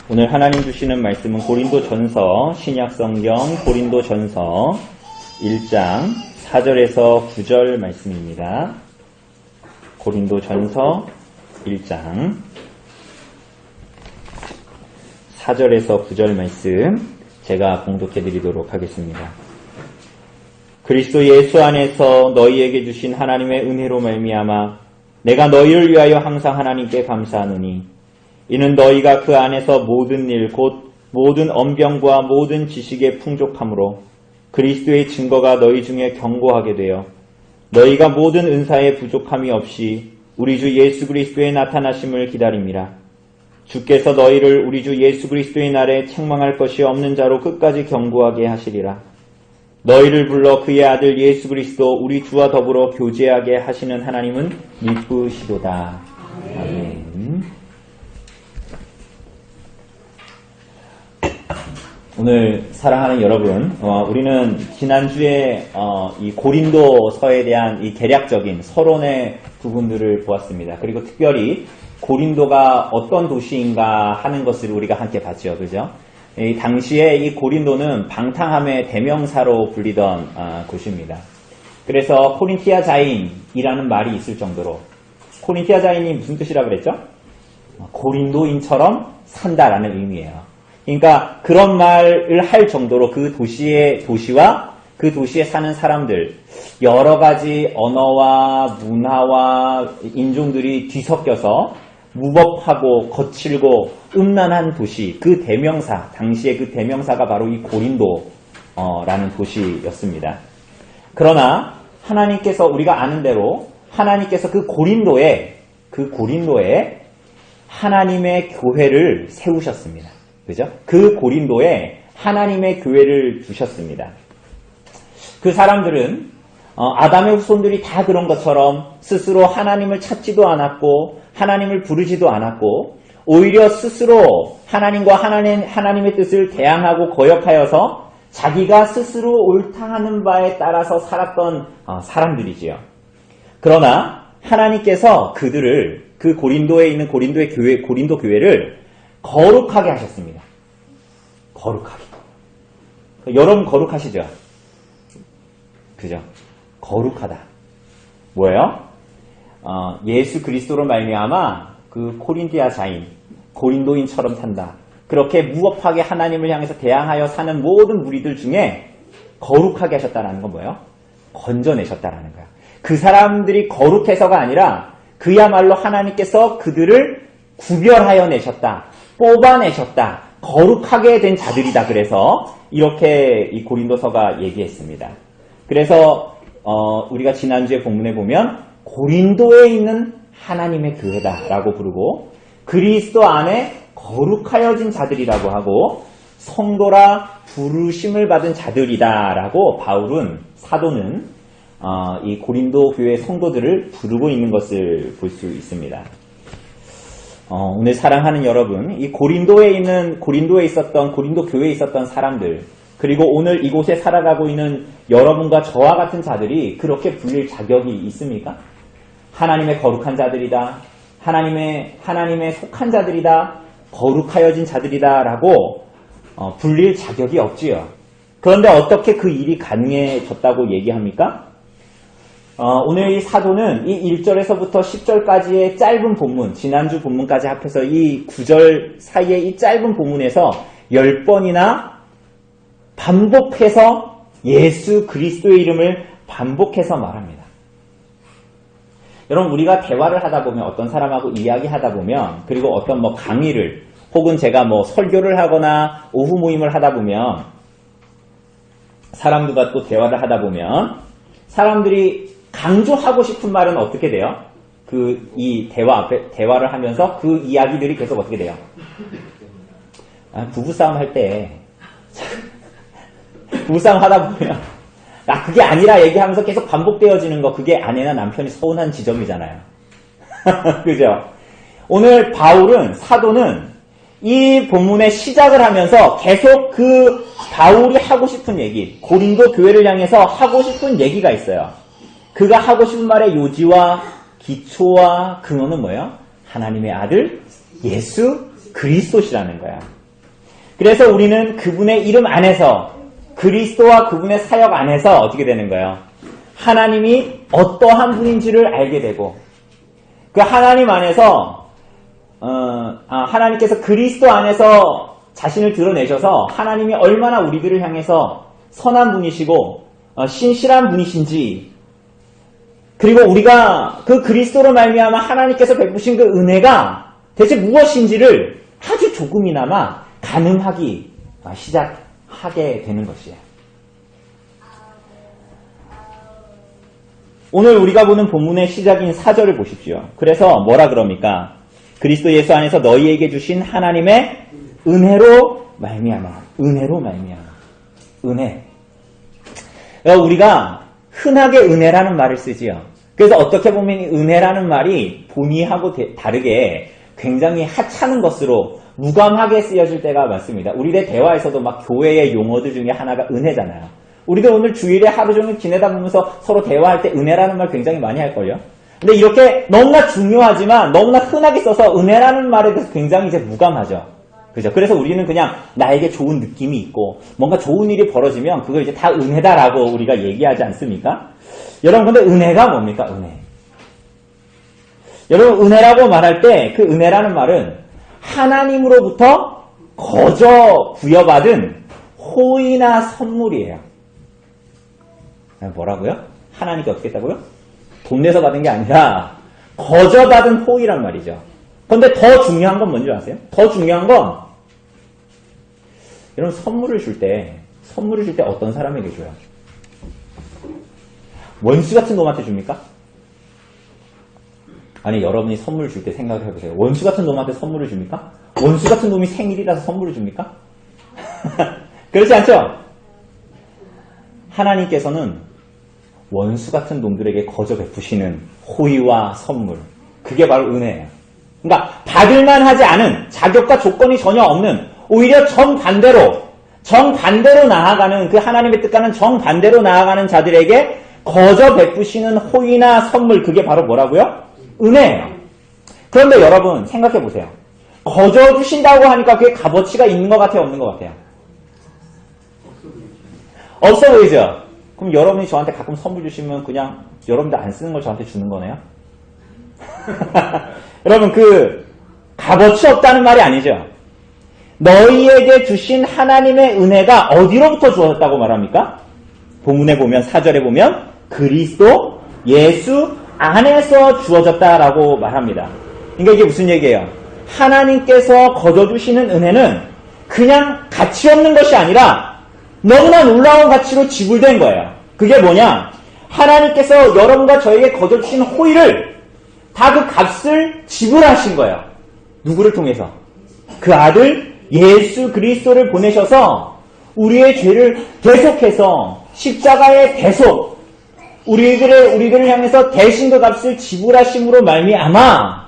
오늘 하나님 주시는 말씀은 고린도전서, 신약성경 고린도전서 1장 4절에서 9절 말씀입니다. 고린도전서 1장 4절에서 9절 말씀 제가 봉독해 드리도록 하겠습니다. 그리스도 예수 안에서 너희에게 주신 하나님의 은혜로 말미암아 내가 너희를 위하여 항상 하나님께 감사하노니 이는 너희가 그 안에서 모든 일 곧 모든 언병과 모든 지식의 풍족함으로 그리스도의 증거가 너희 중에 견고하게 되어 너희가 모든 은사의 부족함이 없이 우리 주 예수 그리스도의 나타나심을 기다림이라. 주께서 너희를 우리 주 예수 그리스도의 날에 책망할 것이 없는 자로 끝까지 견고하게 하시리라. 너희를 불러 그의 아들 예수 그리스도 우리 주와 더불어 교제하게 하시는 하나님은 미쁘시도다. 아멘. 오늘 사랑하는 여러분, 우리는 지난주에 이 고린도서에 대한 이 대략적인 서론의 부분들을 보았습니다. 그리고 특별히 고린도가 어떤 도시인가 하는 것을 우리가 함께 봤죠. 그죠? 당시에 이 고린도는 방탕함의 대명사로 불리던 곳입니다. 그래서 코린티아자인이라는 말이 있을 정도로, 코린티아자인이 무슨 뜻이라 그랬죠? 고린도인처럼 산다라는 의미예요. 그러니까 그런 말을 할 정도로 그 도시와 그 도시에 사는 사람들, 여러 가지 언어와 문화와 인종들이 뒤섞여서 무법하고 거칠고 음란한 도시, 그 대명사, 당시에 그 대명사가 바로 이 고린도라는 도시였습니다. 그러나 하나님께서 우리가 아는 대로 하나님께서 그 고린도에 하나님의 교회를 세우셨습니다. 그죠? 그 고린도에 하나님의 교회를 두셨습니다. 그 사람들은 아담의 후손들이 다 그런 것처럼 스스로 하나님을 찾지도 않았고 하나님을 부르지도 않았고 오히려 스스로 하나님과 하나님의 뜻을 대항하고 거역하여서 자기가 스스로 옳다 하는 바에 따라서 살았던 사람들이지요. 그러나 하나님께서 그들을 그 고린도에 있는 고린도 교회를 거룩하게 하셨습니다. 거룩하게. 여러분 거룩하시죠? 그죠? 거룩하다. 뭐예요? 예수 그리스도로 말미암아 그 코린티아자인, 고린도인처럼 산다. 그렇게 무법하게 하나님을 향해서 대항하여 사는 모든 무리들 중에 거룩하게 하셨다는 건 뭐예요? 건져내셨다라는 거야. 그 사람들이 거룩해서가 아니라 그야말로 하나님께서 그들을 구별하여 내셨다. 뽑아내셨다. 거룩하게 된 자들이다. 그래서 이렇게 이 고린도서가 얘기했습니다. 그래서 우리가 지난주에 본문에 보면 고린도에 있는 하나님의 교회다라고 부르고 그리스도 안에 거룩하여진 자들이라고 하고 성도라 부르심을 받은 자들이다라고 사도는 이 고린도 교회 성도들을 부르고 있는 것을 볼 수 있습니다. 오늘 사랑하는 여러분, 이 고린도에 있었던 고린도 교회에 있었던 사람들, 그리고 오늘 이곳에 살아가고 있는 여러분과 저와 같은 자들이 그렇게 불릴 자격이 있습니까? 하나님의 거룩한 자들이다, 하나님의 속한 자들이다, 거룩하여진 자들이다라고 불릴 자격이 없지요. 그런데 어떻게 그 일이 가능해졌다고 얘기합니까? 오늘 이 사도는 이 1절에서부터 10절까지의 짧은 본문, 지난주 본문까지 합해서 이 9절 사이에 이 짧은 본문에서 10번이나 반복해서 예수 그리스도의 이름을 반복해서 말합니다. 여러분, 우리가 대화를 하다 보면 어떤 사람하고 이야기하다 보면 그리고 어떤 강의를 혹은 제가 설교를 하거나 오후 모임을 하다 보면 사람들과 또 대화를 하다 보면 사람들이 강조하고 싶은 말은 어떻게 돼요? 이 대화를 하면서 그 이야기들이 계속 어떻게 돼요? 부부싸움 할 때, 부부싸움 하다 보면, 그게 아니라 얘기하면서 계속 반복되어지는 거, 그게 아내나 남편이 서운한 지점이잖아요. 그죠? 오늘 사도는 이 본문의 시작을 하면서 계속 그 바울이 하고 싶은 얘기, 고린도 교회를 향해서 하고 싶은 얘기가 있어요. 그가 하고 싶은 말의 요지와 기초와 근원은 뭐예요? 하나님의 아들 예수 그리스도시라는 거야. 그래서 우리는 그분의 이름 안에서 그리스도와 그분의 사역 안에서 어떻게 되는 거예요? 하나님이 어떠한 분인지를 알게 되고 그 하나님 안에서 하나님께서 그리스도 안에서 자신을 드러내셔서 하나님이 얼마나 우리들을 향해서 선한 분이시고 신실한 분이신지 그리고 우리가 그 그리스도로 말미암아 하나님께서 베푸신 그 은혜가 대체 무엇인지를 아주 조금이나마 가늠하기 시작하게 되는 것이에요. 오늘 우리가 보는 본문의 시작인 4절을 보십시오. 그래서 뭐라 그럽니까? 그리스도 예수 안에서 너희에게 주신 하나님의 은혜로 말미암아. 은혜로 말미암아. 은혜. 우리가 흔하게 은혜라는 말을 쓰지요. 그래서 어떻게 보면 이 은혜라는 말이 본의하고 다르게 굉장히 하찮은 것으로 무감하게 쓰여질 때가 많습니다. 우리의 대화에서도 막 교회의 용어들 중에 하나가 은혜잖아요. 우리도 오늘 주일에 하루 종일 지내다 보면서 서로 대화할 때 은혜라는 말 굉장히 많이 할걸요. 근데 이렇게 너무나 중요하지만 너무나 흔하게 써서 은혜라는 말에 대해서 굉장히 이제 무감하죠. 그죠? 그래서 우리는 그냥 나에게 좋은 느낌이 있고 뭔가 좋은 일이 벌어지면 그걸 이제 다 은혜다라고 우리가 얘기하지 않습니까? 여러분 근데 은혜가 뭡니까? 은혜. 여러분 은혜라고 말할 때 그 은혜라는 말은 하나님으로부터 거저 부여받은 호의나 선물이에요. 뭐라고요? 하나님께 어떻게 했다고요? 돈 내서 받은 게 아니라 거저 받은 호의란 말이죠. 그런데 더 중요한 건 뭔지 아세요? 더 중요한 건 여러분 선물을 줄 때 어떤 사람에게 줘요? 원수 같은 놈한테 줍니까? 아니 여러분이 선물 줄 때 생각을 해보세요. 원수 같은 놈한테 선물을 줍니까? 원수 같은 놈이 생일이라서 선물을 줍니까? 그렇지 않죠? 하나님께서는 원수 같은 놈들에게 거저 베푸시는 호의와 선물, 그게 바로 은혜예요. 그러니까 받을만 하지 않은 자격과 조건이 전혀 없는 오히려 정반대로 나아가는 그 하나님의 뜻과는 정반대로 나아가는 자들에게 거저 베푸시는 호의나 선물, 그게 바로 뭐라고요? 은혜예요. 그런데 여러분 생각해 보세요. 거저 주신다고 하니까 그게 값어치가 있는 것 같아요? 없는 것 같아요? 없어 보이죠? 그럼 여러분이 저한테 가끔 선물 주시면 그냥 여러분들 안 쓰는 걸 저한테 주는 거네요? 여러분 그 값어치 없다는 말이 아니죠. 너희에게 주신 하나님의 은혜가 어디로부터 주어졌다고 말합니까? 본문에 보면 4절에 보면 그리스도 예수 안에서 주어졌다라고 말합니다. 그러니까 이게 무슨 얘기예요? 하나님께서 거저 주시는 은혜는 그냥 가치 없는 것이 아니라 너무나 놀라운 가치로 지불된 거예요. 그게 뭐냐? 하나님께서 여러분과 저에게 거저 주신 호의를 다 그 값을 지불하신 거예요. 누구를 통해서? 그 아들 예수 그리스도를 보내셔서 우리의 죄를 대속해서 십자가의 대속, 우리들을 향해서 대신 그 값을 지불하심으로 말미암아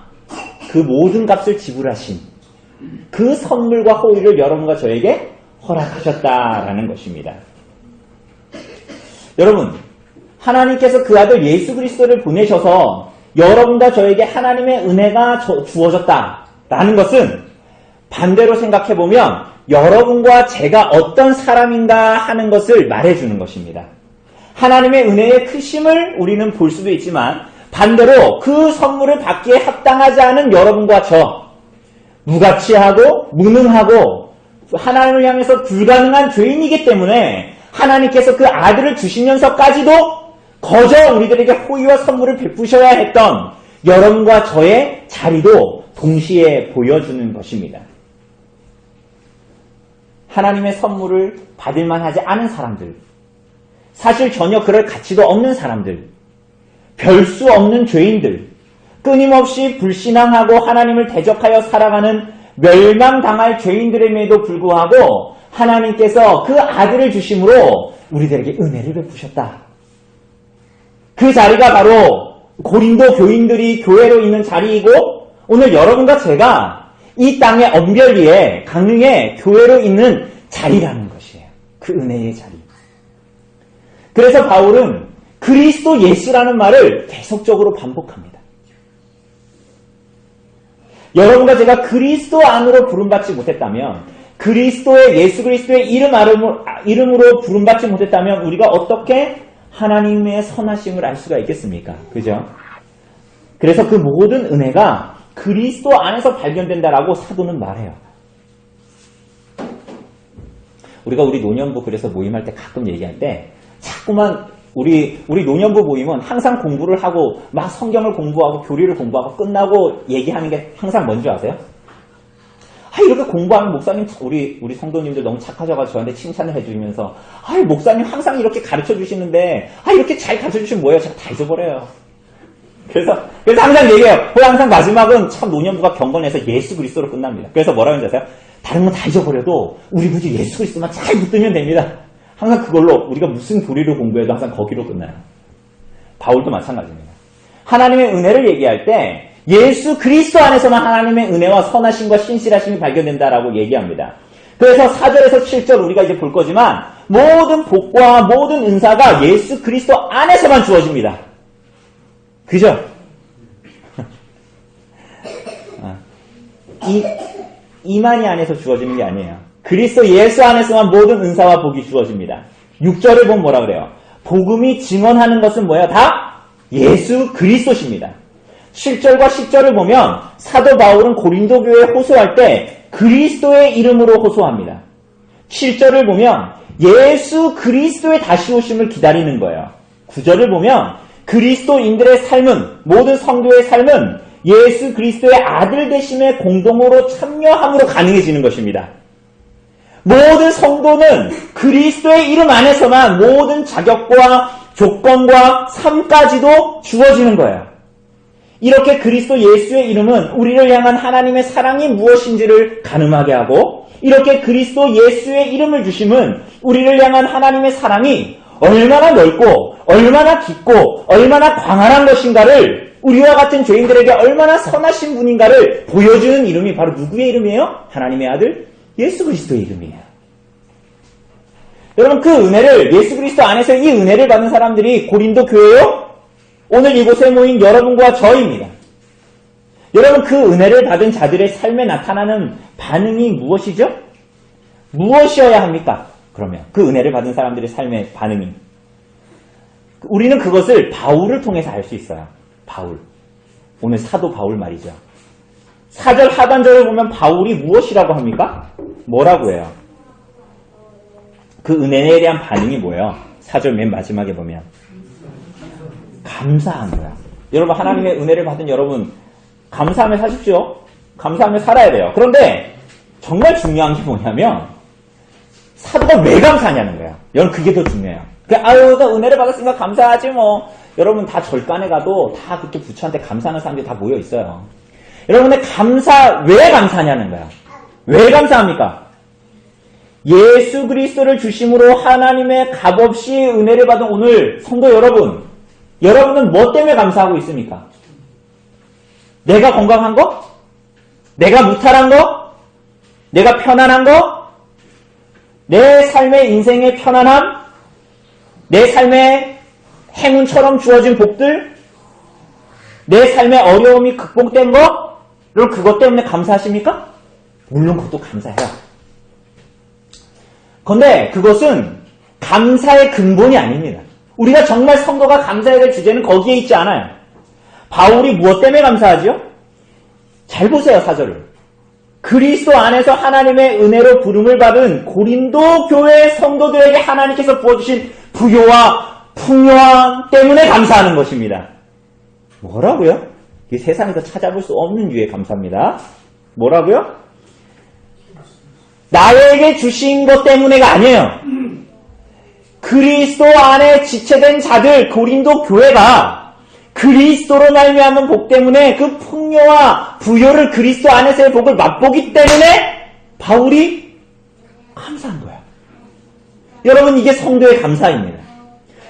그 모든 값을 지불하신 그 선물과 호의를 여러분과 저에게 허락하셨다라는 것입니다. 여러분, 하나님께서 그 아들 예수 그리스도를 보내셔서 여러분과 저에게 하나님의 은혜가 주어졌다라는 것은 반대로 생각해보면 여러분과 제가 어떤 사람인가 하는 것을 말해주는 것입니다. 하나님의 은혜의 크심을 우리는 볼 수도 있지만 반대로 그 선물을 받기에 합당하지 않은 여러분과 저, 무가치하고 무능하고 하나님을 향해서 불가능한 죄인이기 때문에 하나님께서 그 아들을 주시면서까지도 거저 우리들에게 호의와 선물을 베푸셔야 했던 여러분과 저의 자리도 동시에 보여주는 것입니다. 하나님의 선물을 받을만 하지 않은 사람들, 사실 전혀 그럴 가치도 없는 사람들, 별 수 없는 죄인들, 끊임없이 불신앙하고 하나님을 대적하여 살아가는 멸망당할 죄인들임에도 불구하고 하나님께서 그 아들을 주심으로 우리들에게 은혜를 베푸셨다. 그 자리가 바로 고린도 교인들이 교회로 있는 자리이고 오늘 여러분과 제가 이 땅의 언별리에 강릉에 교회로 있는 자리라는 것이에요. 그 은혜의 자리. 그래서 바울은 그리스도 예수라는 말을 계속적으로 반복합니다. 여러분과 제가 그리스도 안으로 부름받지 못했다면 예수 그리스도의 이름으로 부름받지 못했다면 우리가 어떻게 하나님의 선하심을 알 수가 있겠습니까? 그죠? 그래서 그 모든 은혜가 그리스도 안에서 발견된다라고 사도는 말해요. 우리가 우리 노년부 그래서 모임할 때 가끔 얘기할 때 자꾸만 우리 노년부 모임은 항상 공부를 하고 막 성경을 공부하고 교리를 공부하고 끝나고 얘기하는 게 항상 뭔지 아세요? 이렇게 공부하는 목사님, 우리 성도님들 너무 착하셔가지고 저한테 칭찬을 해주면서 목사님 항상 이렇게 가르쳐 주시는데 이렇게 잘 가르쳐 주시면 뭐예요? 제가 다 잊어버려요. 그래서 항상 얘기해요. 항상 마지막은 참 노년부가 경건해서 예수 그리스도로 끝납니다. 그래서 뭐라고 하는지 아세요? 다른 건 다 잊어버려도 우리 굳이 예수 그리스도만 잘 붙들면 됩니다. 항상 그걸로 우리가 무슨 교리를 공부해도 항상 거기로 끝나요. 바울도 마찬가지입니다. 하나님의 은혜를 얘기할 때 예수 그리스도 안에서만 하나님의 은혜와 선하심과 신실하심이 발견된다라고 얘기합니다. 그래서 4절에서 7절 우리가 이제 볼 거지만 모든 복과 모든 은사가 예수 그리스도 안에서만 주어집니다. 그죠? 이만희 안에서 주어지는 게 아니에요. 그리스도 예수 안에서만 모든 은사와 복이 주어집니다. 6절을 보면 뭐라 그래요? 복음이 증언하는 것은 뭐예요? 다 예수 그리스도십니다. 7절과 10절을 보면 사도 바울은 고린도 교회에 호소할 때 그리스도의 이름으로 호소합니다. 7절을 보면 예수 그리스도의 다시 오심을 기다리는 거예요. 9절을 보면 그리스도인들의 삶은, 모든 성도의 삶은 예수 그리스도의 아들 되심에 공동으로 참여함으로 가능해지는 것입니다. 모든 성도는 그리스도의 이름 안에서만 모든 자격과 조건과 삶까지도 주어지는 거예요. 이렇게 그리스도 예수의 이름은 우리를 향한 하나님의 사랑이 무엇인지를 가늠하게 하고, 이렇게 그리스도 예수의 이름을 주심은 우리를 향한 하나님의 사랑이 얼마나 넓고 얼마나 깊고 얼마나 광활한 것인가를, 우리와 같은 죄인들에게 얼마나 선하신 분인가를 보여주는 이름이 바로 누구의 이름이에요? 하나님의 아들 예수 그리스도의 이름이에요. 여러분, 그 은혜를, 예수 그리스도 안에서 이 은혜를 받는 사람들이 고린도 교회요? 오늘 이곳에 모인 여러분과 저입니다. 여러분, 그 은혜를 받은 자들의 삶에 나타나는 반응이 무엇이죠? 무엇이어야 합니까? 그러면 그 은혜를 받은 사람들의 삶의 반응이, 우리는 그것을 바울을 통해서 알 수 있어요. 바울, 오늘 사도 바울 말이죠. 4절 하반절을 보면 바울이 무엇이라고 합니까? 뭐라고 해요? 그 은혜에 대한 반응이 뭐예요? 4절 맨 마지막에 보면 감사한 거야. 여러분, 하나님의 은혜를 받은 여러분, 감사하며 사십시오. 감사하며 살아야 돼요. 그런데 정말 중요한 게 뭐냐면 사도가 왜 감사하냐는 거야. 여러분, 그게 더 중요해요. 아유, 나 은혜를 받았으니까 감사하지 뭐. 여러분, 다 절간에 가도 다 그때 부처한테 감사하는 사람들이 다 모여 있어요. 여러분의 왜 감사하냐는 거야. 왜 감사합니까? 예수 그리스도를 주심으로 하나님의 값없이 은혜를 받은 오늘 성도 여러분, 여러분은 뭐 때문에 감사하고 있습니까? 내가 건강한 거? 내가 무탈한 거? 내가 편안한 거? 내 삶의 인생의 편안함? 내 삶의 행운처럼 주어진 복들? 내 삶의 어려움이 극복된 거? 여러분, 그것 때문에 감사하십니까? 물론 그것도 감사해요. 그런데 그것은 감사의 근본이 아닙니다. 우리가 정말 성도가 감사해야 될 주제는 거기에 있지 않아요. 바울이 무엇 때문에 감사하죠? 잘 보세요, 4절을. 그리스도 안에서 하나님의 은혜로 부름을 받은 고린도 교회 성도들에게 하나님께서 부어주신 부요와 풍요함 때문에 감사하는 것입니다. 뭐라고요? 이 세상에서 찾아볼 수 없는 유의 감사입니다. 뭐라고요? 나에게 주신 것 때문에가 아니에요. 그리스도 안에 지체된 자들, 고린도 교회가 그리스도로 말미암은 복 때문에 그 풍요와 부요를, 그리스도 안에서의 복을 맛보기 때문에 바울이 감사한 거예요. 여러분, 이게 성도의 감사입니다.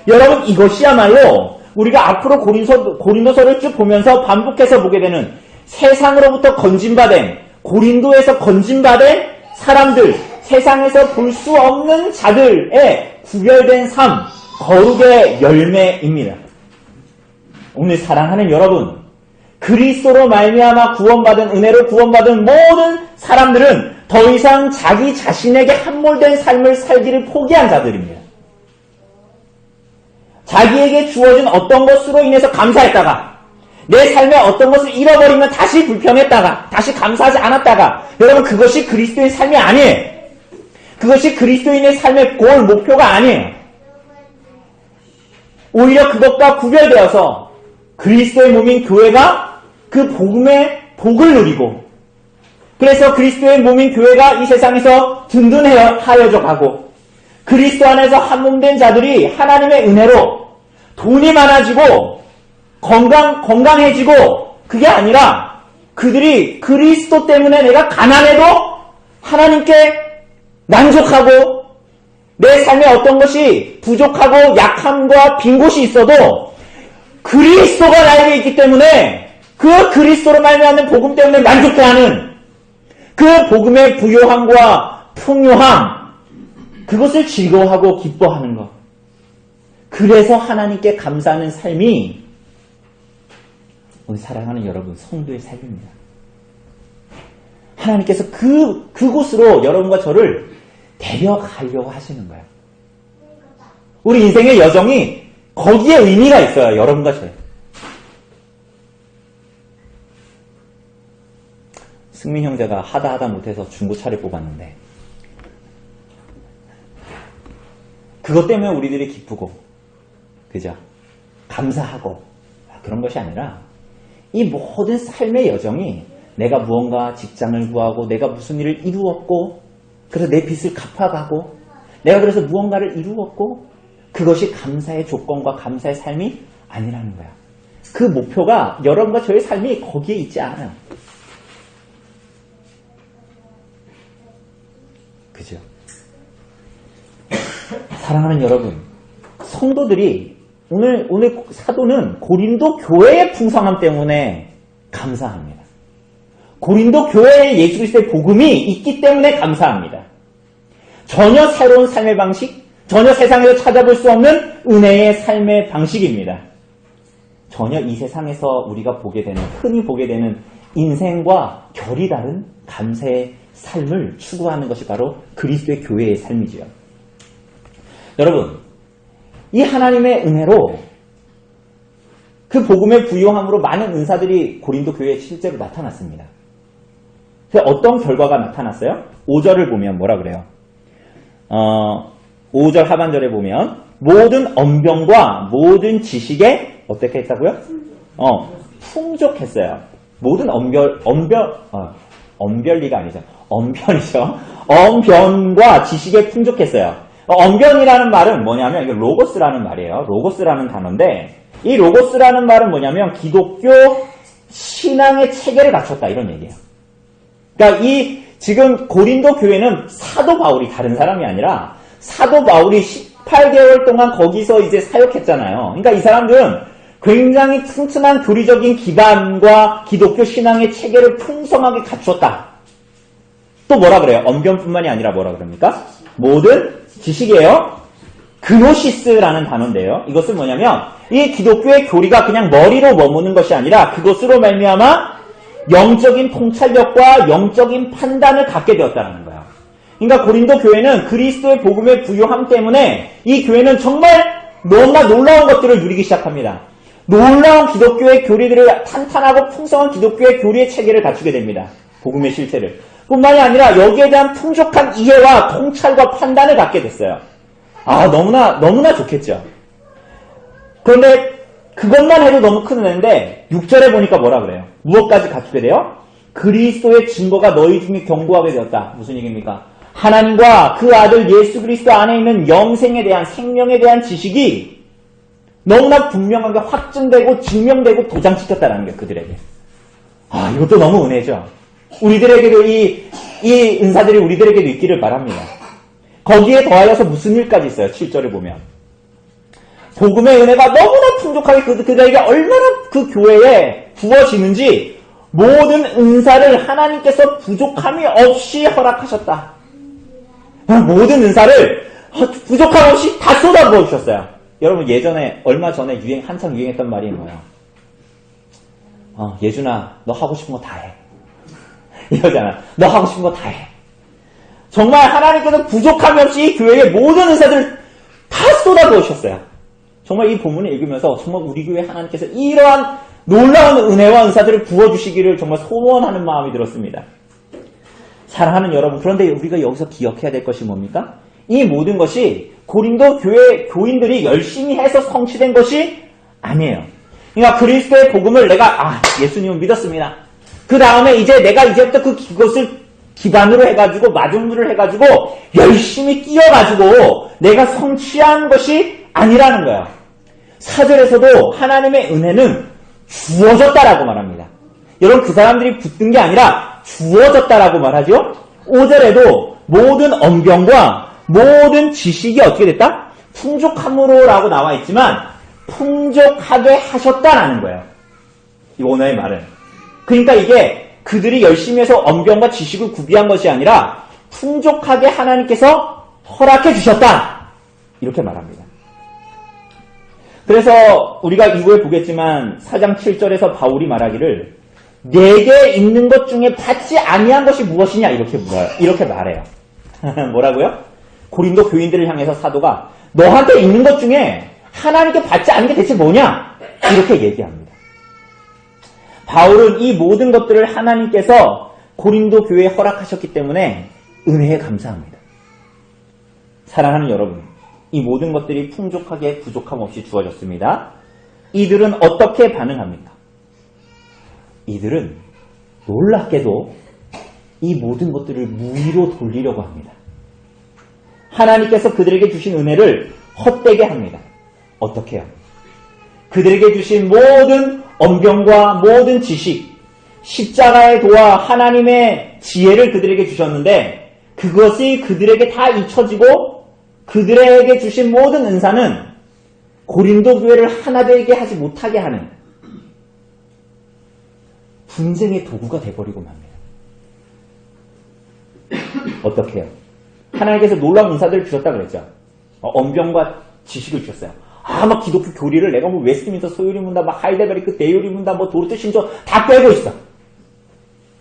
여러분, 이것이야말로 우리가 앞으로 고린도서를 쭉 보면서 반복해서 보게 되는, 세상으로부터 건진받은, 고린도에서 건진받은 사람들, 세상에서 볼 수 없는 자들의 구별된 삶, 거룩의 열매입니다. 오늘 사랑하는 여러분, 그리스도로 말미암아 구원받은, 은혜로 구원받은 모든 사람들은 더 이상 자기 자신에게 함몰된 삶을 살기를 포기한 자들입니다. 자기에게 주어진 어떤 것으로 인해서 감사했다가 내 삶에 어떤 것을 잃어버리면 다시 불평했다가 다시 감사하지 않았다가 여러분 그것이 그리스도의 삶이 아니에요. 그것이 그리스도인의 삶의 골 목표가 아니에요. 오히려 그것과 구별되어서 그리스도의 몸인 교회가 그 복음의 복을 누리고 그래서 그리스도의 몸인 교회가 이 세상에서 든든하여져 가고 그리스도 안에서 한몸된 자들이 하나님의 은혜로 돈이 많아지고 건강해지고 그게 아니라 그들이 그리스도 때문에 내가 가난해도 하나님께 만족하고 내 삶에 어떤 것이 부족하고 약함과 빈 곳이 있어도 그리스도가 나에게 있기 때문에 그 그리스도로 말미암는 복음 때문에 만족해하는 그 복음의 부요함과 풍요함 그것을 즐거워하고 기뻐하는 것. 그래서 하나님께 감사하는 삶이 우리 사랑하는 여러분 성도의 삶입니다. 하나님께서 그곳으로 여러분과 저를 데려가려고 하시는 거예요. 우리 인생의 여정이 거기에 의미가 있어요. 여러분과 저요. 승민 형제가 하다 못해서 중고차를 뽑았는데 그것 때문에 우리들이 기쁘고 그죠? 감사하고 그런 것이 아니라 이 모든 삶의 여정이 내가 무언가 직장을 구하고 내가 무슨 일을 이루었고 그래서 내 빚을 갚아가고 내가 그래서 무언가를 이루었고 그것이 감사의 조건과 감사의 삶이 아니라는 거야. 그 목표가 여러분과 저의 삶이 거기에 있지 않아요. 그죠? 사랑하는 여러분, 성도들이 오늘 사도는 고린도 교회의 풍성함 때문에 감사합니다. 고린도 교회에 예수 그리스도의 복음이 있기 때문에 감사합니다. 전혀 새로운 삶의 방식, 전혀 세상에서 찾아볼 수 없는 은혜의 삶의 방식입니다. 전혀 이 세상에서 우리가 흔히 보게 되는 인생과 결이 다른 감사의 삶을 추구하는 것이 바로 그리스도의 교회의 삶이지요. 여러분, 이 하나님의 은혜로 그 복음의 부요함으로 많은 은사들이 고린도 교회에 실제로 나타났습니다. 그래서 어떤 결과가 나타났어요? 5절을 보면 뭐라 그래요? 5절 하반절에 보면 모든 언변과 모든 지식에 어떻게 했다고요? 풍족했어요. 모든 언변리가 아니죠. 언변이죠. 언변과 지식에 풍족했어요. 언변이라는 말은 뭐냐면 이게 로고스라는 말이에요. 로고스라는 단어인데 이 로고스라는 말은 뭐냐면 기독교 신앙의 체계를 갖췄다 이런 얘기예요. 그러니까 지금 고린도 교회는 사도 바울이 다른 사람이 아니라 사도 바울이 18개월 동안 거기서 이제 사역했잖아요. 그러니까 이 사람들은 굉장히 튼튼한 교리적인 기반과 기독교 신앙의 체계를 풍성하게 갖추었다. 또 뭐라 그래요? 언변뿐만이 아니라 뭐라 그럽니까? 모든 지식이에요. 그노시스라는 단어인데요. 이것은 뭐냐면 이 기독교의 교리가 그냥 머리로 머무는 것이 아니라 그것으로 말미암아 영적인 통찰력과 영적인 판단을 갖게 되었다는 거예요. 그러니까 고린도 교회는 그리스도의 복음의 부요함 때문에 이 교회는 정말 너무나 놀라운 것들을 누리기 시작합니다. 놀라운 기독교의 교리들을 탄탄하고 풍성한 기독교의 교리의 체계를 갖추게 됩니다. 복음의 실체를. 뿐만이 아니라 여기에 대한 풍족한 이해와 통찰과 판단을 갖게 됐어요. 너무나 좋겠죠. 그런데 그것만 해도 너무 큰 은혜인데 6절에 보니까 뭐라 그래요? 무엇까지 갖추게 돼요? 그리스도의 증거가 너희 중에 견고하게 되었다. 무슨 얘기입니까? 하나님과 그 아들 예수 그리스도 안에 있는 영생에 대한 생명에 대한 지식이 너무나 분명하게 확증되고 증명되고 도장시켰다는 거예요. 그들에게. 이것도 너무 은혜죠. 우리들에게도 이 은사들이 우리들에게도 있기를 바랍니다. 거기에 더하여서 무슨 일까지 있어요? 7절을 보면. 복음의 은혜가 너무나 풍족하게 그들에게 얼마나 그 교회에 부어지는지 모든 은사를 하나님께서 부족함이 없이 허락하셨다. 모든 은사를 부족함 없이 다 쏟아부어 주셨어요. 여러분 얼마 전에 한참 유행했던 말이 뭐예요? 예준아 너 하고 싶은 거 다 해. 이러잖아. 너 하고 싶은 거 다 해. 정말 하나님께서 부족함이 없이 교회의 모든 은사들을 다 쏟아부으셨어요. 정말 이 본문을 읽으면서 정말 우리 교회 하나님께서 이러한 놀라운 은혜와 은사들을 부어주시기를 정말 소원하는 마음이 들었습니다. 사랑하는 여러분, 그런데 우리가 여기서 기억해야 될 것이 뭡니까? 이 모든 것이 고린도 교회 교인들이 열심히 해서 성취된 것이 아니에요. 그러니까 그리스도의 복음을 내가 예수님을 믿었습니다. 그 다음에 이제 내가 이제부터 그것을 기반으로 해가지고 마중물을 해가지고 열심히 뛰어가지고 내가 성취한 것이 아니라는 거예요. 4절에서도 하나님의 은혜는 주어졌다라고 말합니다. 여러분, 그 사람들이 붙든 게 아니라 주어졌다라고 말하죠. 5절에도 모든 언병과 모든 지식이 어떻게 됐다? 풍족함으로라고 나와 있지만 풍족하게 하셨다라는 거예요. 이 원어의 말은. 그러니까 이게 그들이 열심히 해서 언병과 지식을 구비한 것이 아니라 풍족하게 하나님께서 허락해 주셨다. 이렇게 말합니다. 그래서 우리가 이후에 보겠지만 4장 7절에서 바울이 말하기를 내게 있는 것 중에 받지 아니한 것이 무엇이냐 이렇게 물어요. 이렇게 말해요. 뭐라고요? 고린도 교인들을 향해서 사도가 너한테 있는 것 중에 하나님께 받지 않은 게 대체 뭐냐? 이렇게 얘기합니다. 바울은 이 모든 것들을 하나님께서 고린도 교회에 허락하셨기 때문에 은혜에 감사합니다. 사랑하는 여러분, 이 모든 것들이 풍족하게 부족함 없이 주어졌습니다. 이들은 어떻게 반응합니까? 이들은 놀랍게도 이 모든 것들을 무의로 돌리려고 합니다. 하나님께서 그들에게 주신 은혜를 헛되게 합니다. 어떻게 해요? 그들에게 주신 모든 언병과 모든 지식, 십자가에 도와 하나님의 지혜를 그들에게 주셨는데 그것이 그들에게 다 잊혀지고 그들에게 주신 모든 은사는 고린도 교회를 하나 되게 하지 못하게 하는 분쟁의 도구가 돼버리고 맙니다. 어떻게 해요? 하나님께서 놀라운 은사들을 주셨다 그랬죠. 언병과 지식을 주셨어요. 막 기독교 교리를 내가 뭐 웨스트민스터 소요리 문답, 막 하이델베리크 대요리 문답, 뭐 도르트 신조 다 빼고 있어.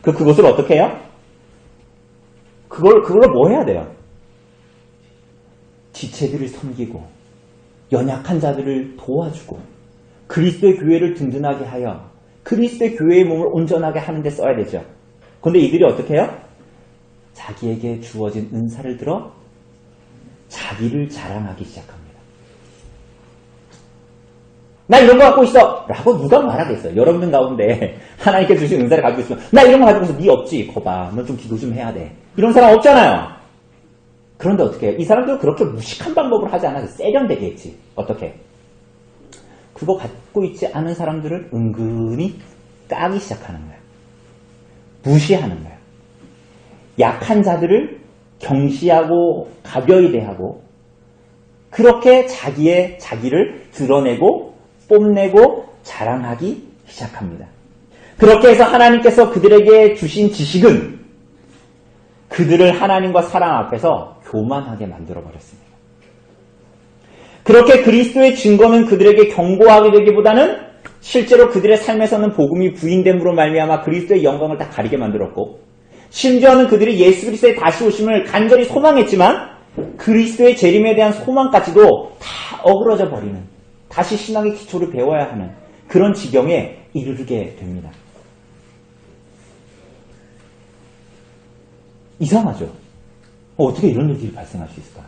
그것을 어떻게 해요? 그걸로 뭐 해야 돼요? 지체들을 섬기고 연약한 자들을 도와주고 그리스도의 교회를 든든하게 하여 그리스도의 교회의 몸을 온전하게 하는 데 써야 되죠. 그런데 이들이 어떻게 해요? 자기에게 주어진 은사를 들어 자기를 자랑하기 시작합니다. 나 이런 거 갖고 있어! 라고 누가 말하겠어요. 여러분들 가운데 하나님께 주신 은사를 가지고 있으면 나 이런 거 가지고 있어. 니 없지? 거봐. 너 좀 기도 좀 해야 돼. 이런 사람 없잖아요. 그런데 어떻게 해요? 이 사람들은 그렇게 무식한 방법을 하지 않아서 세련되게 했지. 어떻게? 그거 갖고 있지 않은 사람들을 은근히 까기 시작하는 거예요. 무시하는 거예요. 약한 자들을 경시하고 가벼이 대하고 그렇게 자기를 드러내고 뽐내고 자랑하기 시작합니다. 그렇게 해서 하나님께서 그들에게 주신 지식은 그들을 하나님과 사랑 앞에서 교만하게 만들어버렸습니다. 그렇게 그리스도의 증거는 그들에게 경고하게 되기보다는 실제로 그들의 삶에서는 복음이 부인됨으로 말미암아 그리스도의 영광을 다 가리게 만들었고 심지어는 그들이 예수 그리스도의 다시 오심을 간절히 소망했지만 그리스도의 재림에 대한 소망까지도 다 어그러져 버리는 다시 신앙의 기초를 배워야 하는 그런 지경에 이르게 됩니다. 이상하죠? 어떻게 이런 일들이 발생할 수 있을까?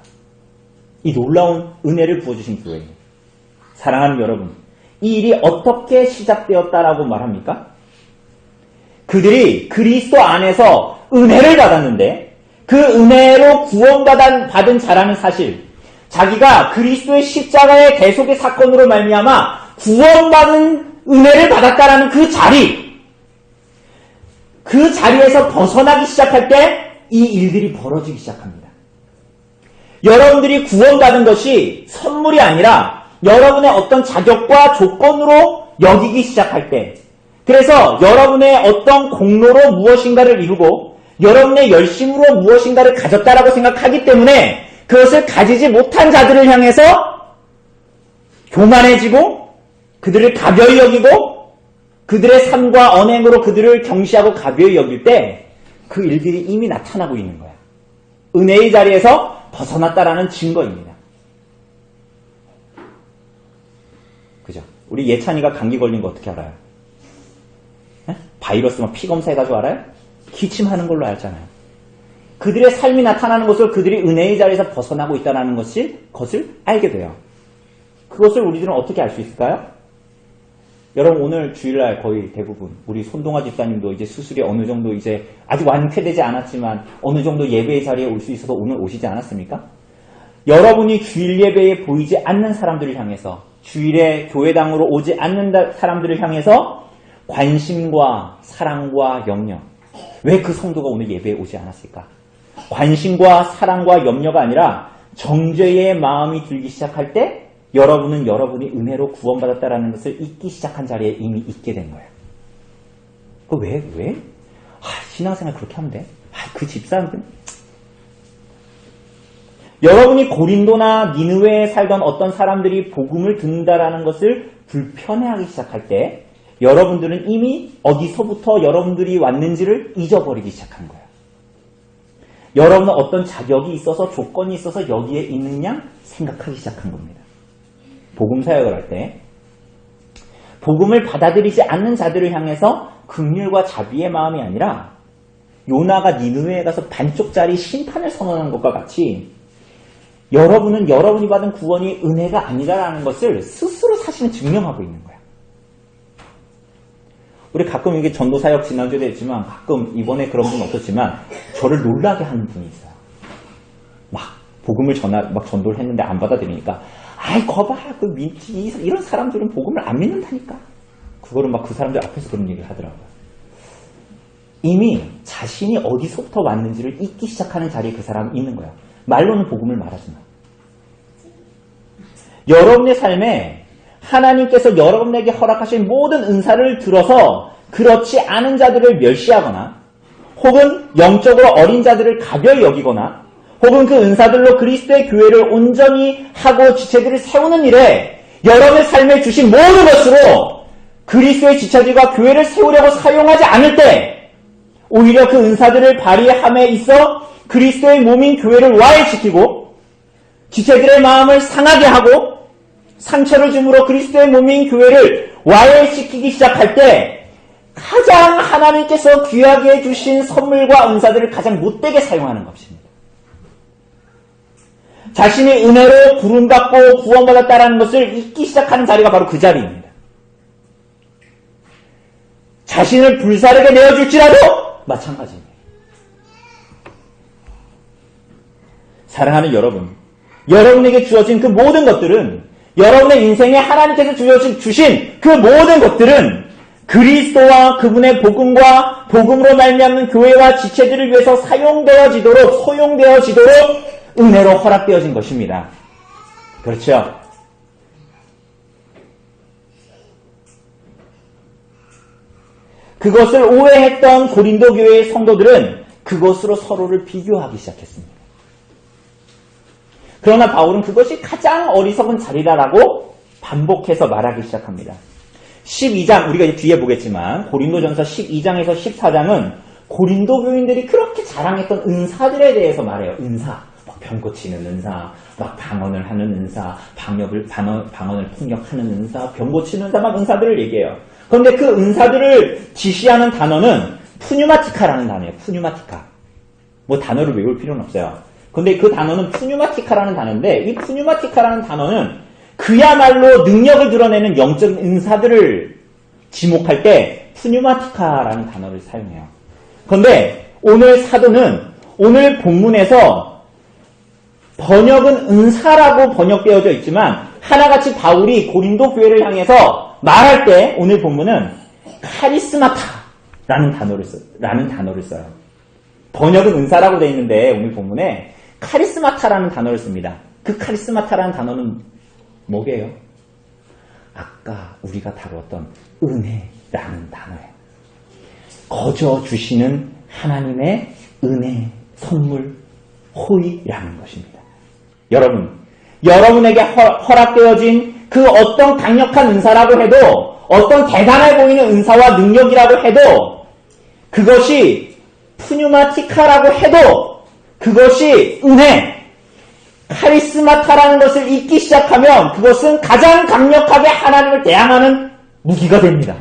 이 놀라운 은혜를 부어주신 교회. 사랑하는 여러분, 이 일이 어떻게 시작되었다라고 말합니까? 그들이 그리스도 안에서 은혜를 받았는데 그 은혜로 구원받은 자라는 사실, 자기가 그리스도의 십자가의 대속의 사건으로 말미암아 구원받은 은혜를 받았다라는 그 자리에서 벗어나기 시작할 때 이 일들이 벌어지기 시작합니다. 여러분들이 구원받은 것이 선물이 아니라 여러분의 어떤 자격과 조건으로 여기기 시작할 때, 그래서 여러분의 어떤 공로로 무엇인가를 이루고 여러분의 열심으로 무엇인가를 가졌다라고 생각하기 때문에 그것을 가지지 못한 자들을 향해서 교만해지고 그들을 가벼이 여기고 그들의 삶과 언행으로 그들을 경시하고 가벼이 여길 때 그 일들이 이미 나타나고 있는 거야. 은혜의 자리에서 벗어났다라는 증거입니다. 그죠? 우리 예찬이가 감기 걸린 거 어떻게 알아요? 에? 바이러스 피 검사해가지고 알아요? 기침하는 걸로 알잖아요. 그들의 삶이 나타나는 것을 그들이 은혜의 자리에서 벗어나고 있다는 것을 알게 돼요. 그것을 우리들은 어떻게 알 수 있을까요? 여러분 오늘 주일날 거의 대부분 우리 손동아 집사님도 이제 수술이 어느 정도 이제 아직 완쾌되지 않았지만 어느 정도 예배의 자리에 올 수 있어서 오늘 오시지 않았습니까? 여러분이 주일 예배에 보이지 않는 사람들을 향해서 주일에 교회당으로 오지 않는 사람들을 향해서 관심과 사랑과 염려. 왜 그 성도가 오늘 예배에 오지 않았을까? 관심과 사랑과 염려가 아니라 정죄의 마음이 들기 시작할 때 여러분은 여러분이 은혜로 구원받았다라는 것을 잊기 시작한 자리에 이미 있게 된 거예요. 왜? 신앙생활 그렇게 하면 돼? 그 집사람들. 여러분이 고린도나 니느웨에 살던 어떤 사람들이 복음을 듣는다라는 것을 불편해하기 시작할 때 여러분들은 이미 어디서부터 여러분들이 왔는지를 잊어버리기 시작한 거예요. 여러분은 어떤 자격이 있어서 조건이 있어서 여기에 있느냐 생각하기 시작한 겁니다. 복음 사역을 할 때 복음을 받아들이지 않는 자들을 향해서 긍휼과 자비의 마음이 아니라 요나가 니느웨에 가서 반쪽짜리 심판을 선언한 것과 같이 여러분은 여러분이 받은 구원이 은혜가 아니다라는 것을 스스로 사실은 증명하고 있는 거야. 우리 가끔 이게 전도사역 지난주에도 했지만 가끔 이번에 그런 분은 없었지만 저를 놀라게 하는 분이 있어요. 막 복음을 전도를 했는데 안 받아들이니까 아이 거봐 이런 사람들은 복음을 안 믿는다니까. 그거를 막 그 사람들 앞에서 그런 얘기를 하더라고요. 이미 자신이 어디서부터 왔는지를 잊기 시작하는 자리에 그 사람이 있는 거야. 말로는 복음을 말하지만 여러분의 삶에 하나님께서 여러분에게 허락하신 모든 은사를 들어서 그렇지 않은 자들을 멸시하거나 혹은 영적으로 어린 자들을 가벼이 여기거나 혹은 그 은사들로 그리스도의 교회를 온전히 하고 지체들을 세우는 일에 여러분의 삶에 주신 모든 것으로 그리스도의 지체들과 교회를 세우려고 사용하지 않을 때 오히려 그 은사들을 발휘함에 있어 그리스도의 몸인 교회를 와해시키고 지체들의 마음을 상하게 하고 상처를 줌으로 그리스도의 몸인 교회를 와해시키기 시작할 때 가장 하나님께서 귀하게 주신 선물과 은사들을 가장 못되게 사용하는 것입니다. 자신이 은혜로 부름받고 구원받았다는 것을 잊기 시작하는 자리가 바로 그 자리입니다. 자신을 불사르게 내어줄지라도 마찬가지입니다. 사랑하는 여러분, 여러분에게 주어진 그 모든 것들은 여러분의 인생에 하나님께서 주신 그 모든 것들은 그리스도와 그분의 복음과 복음으로 말미암는 교회와 지체들을 위해서 소용되어지도록 은혜로 허락되어진 것입니다. 그렇죠? 그것을 오해했던 고린도 교회의 성도들은 그것으로 서로를 비교하기 시작했습니다. 그러나 바울은 그것이 가장 어리석은 자리라고 반복해서 말하기 시작합니다. 12장, 우리가 이제 뒤에 보겠지만 고린도전서 12장에서 14장은 고린도 교인들이 그렇게 자랑했던 은사들에 대해서 말해요. 은사, 병 고치는 은사, 막 방언을 하는 은사, 방언을 통역하는 은사, 병 고치는 은사, 막 은사들을 얘기해요. 그런데 그 은사들을 지시하는 단어는 푸뉴마티카라는 단어예요. 푸뉴마티카. 뭐 단어를 외울 필요는 없어요. 근데 그 단어는 푸뉴마티카라는 단어인데 이 푸뉴마티카라는 단어는 그야말로 능력을 드러내는 영적인 은사들을 지목할 때 푸뉴마티카라는 단어를 사용해요. 그런데 오늘 사도는 오늘 본문에서 번역은 은사라고 번역되어져 있지만 하나같이 바울이 고린도 교회를 향해서 말할 때 오늘 본문은 카리스마타라는 단어를 써요. 번역은 은사라고 되어 있는데 오늘 본문에 카리스마타라는 단어를 씁니다. 그 카리스마타라는 단어는 뭐게요? 아까 우리가 다루었던 은혜라는 단어예요. 거저 주시는 하나님의 은혜, 선물, 호의라는 것입니다. 여러분에게 허락되어진 그 어떤 강력한 은사라고 해도 어떤 대단해 보이는 은사와 능력이라고 해도 그것이 푸뉴마티카라고 해도 그것이 은혜, 카리스마타라는 것을 잊기 시작하면 그것은 가장 강력하게 하나님을 대항하는 무기가 됩니다.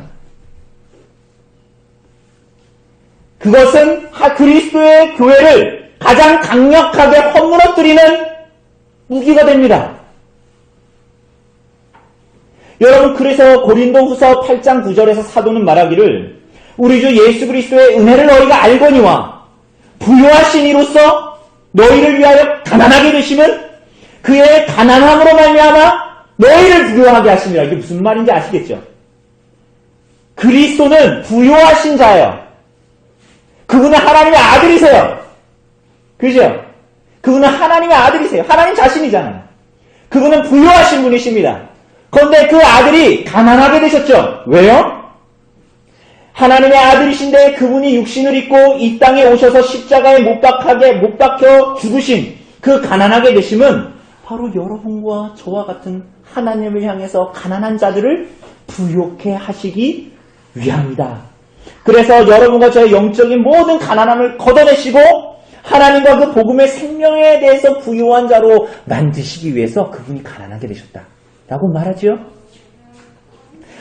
그것은 그리스도의 교회를 가장 강력하게 헛무너뜨리는 무기가 됩니다. 여러분, 그래서 고린도후서 8장 9절에서 사도는 말하기를 우리 주 예수 그리스도의 은혜를 너희가 알거니와 부요하신 이로써 너희를 위하여 가난하게 되심은 그의 가난함으로 말미암아 너희를 부요하게 하심이라. 이게 무슨 말인지 아시겠죠? 그리스도는 부요하신 자예요. 그분은 하나님의 아들이세요. 그죠? 그분은 하나님의 아들이세요. 하나님 자신이잖아요. 그분은 부요하신 분이십니다. 그런데 그 아들이 가난하게 되셨죠. 왜요? 하나님의 아들이신데 그분이 육신을 입고 이 땅에 오셔서 십자가에 못 박혀 죽으신 그 가난하게 되심은 바로 여러분과 저와 같은 하나님을 향해서 가난한 자들을 부요케 하시기 위함이다. 그래서 여러분과 저의 영적인 모든 가난함을 걷어내시고 하나님과 그 복음의 생명에 대해서 부요한 자로 만드시기 위해서 그분이 가난하게 되셨다라고 말하지요.